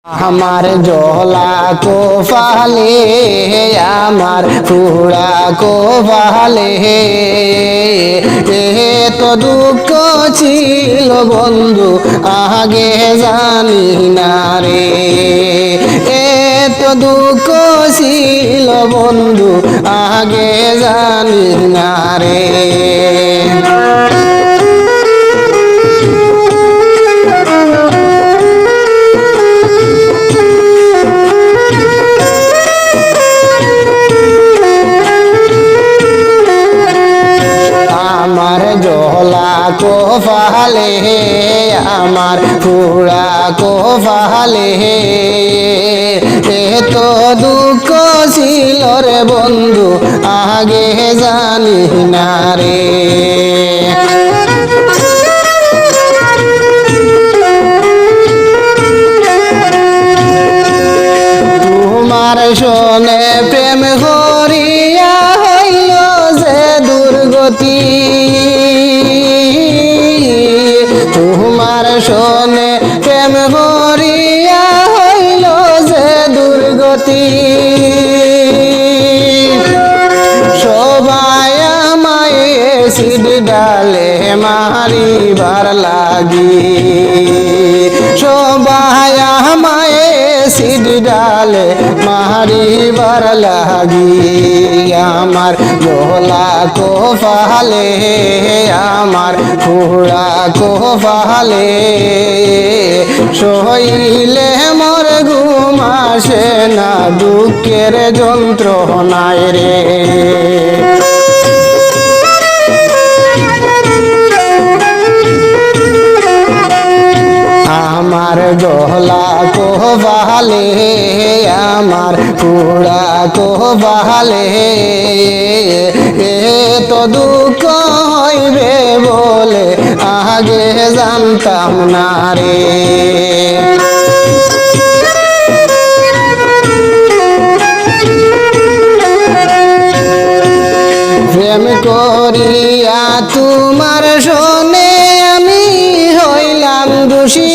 আমার জলা কোফালে আমার ফুড়া কোফালে তো দুঃখ ছিল বন্ধু আগে জানি না রে তো দুঃখ ছিল বন্ধু আগে জানি না রে আমার জলা কোফালে আমার ফুড়া কোফালে তো দুঃখ ছিল রে বন্ধু আগে জানি না রে তোমার শোনে প্রেম করিয়া হইল যে দুর্গতি তোমার শোনে প্রেম করিয়া হইল যে দুর্গতি সবাই আমায় সিড ডালে মারিবার লাগি সবাই আমায় সিড ডালে মারিবার লাগি আমার জলা কোফালে আমার ফুড়া কোফালে সইলে মোর ঘুম আসে না দুঃখের যন্ত্রণায় রে আমার জলা কোফালে আমার ফুড়া কোফালে তো দুঃখ হইবে বলে আগে জানতাম না রে প্রেম করিয়া তোমার শোনে আমি হইলাম দোষী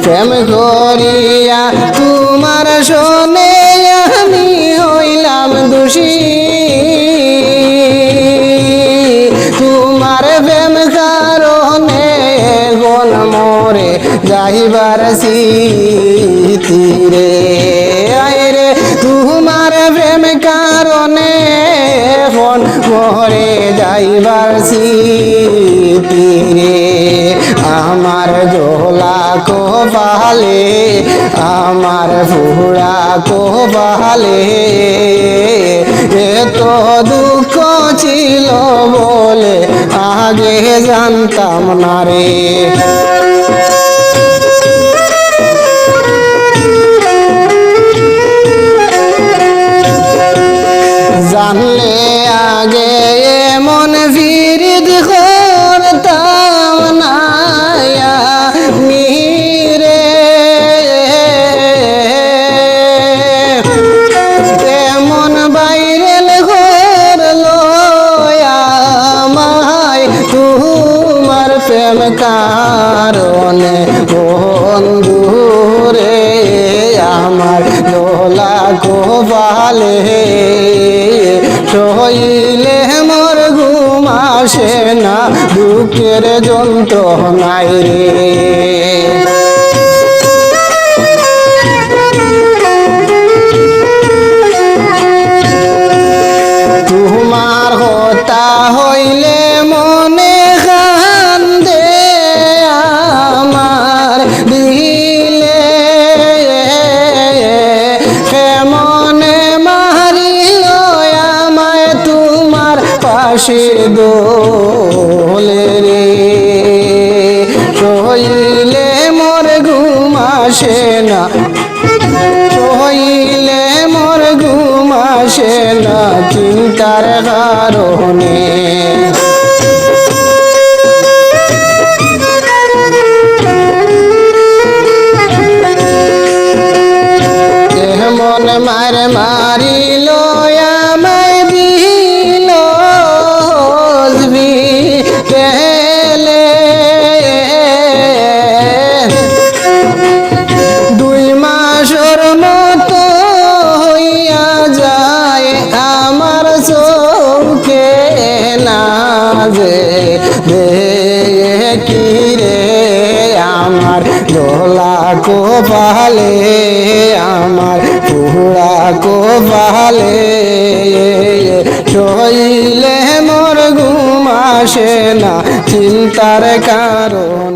প্রেম করিয়া তোমার শোনে আমি হইলাম দোষী তোমার প্রেম কারণে গন মরে যাইবার স্মৃতিরে আইরে তোমার প্রেম কারণে গন মরে যাইবার স্মৃতিরে আমার জলা কোফালে আমার ফুড়া কোফালে এত দুঃখ ছিল বলে আগে জানতাম না রে জানলে আগে এমন ফিরিদ করতাম না মিরে এমন বাইরেল করলো আমায় তোমার প্রেম কারণে বন্ধু রে আমার জলা কোফালে সইলে মোর ঘুম আসে না দুঃখের যন্ত্রণায় রে তোমার হতা হইলে মনে কান্দে আমার দিলে মনে মারিল আমায় তোমার পাশে দোলে রে সইলে মোর ঘুম আসে না সইলে মোর ঘুম আসে না চিন্তার কারণে মন মার মারিল আমায় দিল তেলে আমার দোলা কোপালে আমার পুরা কোপালে শৈলে মোর ঘুম আসে না চিন্তার কারণ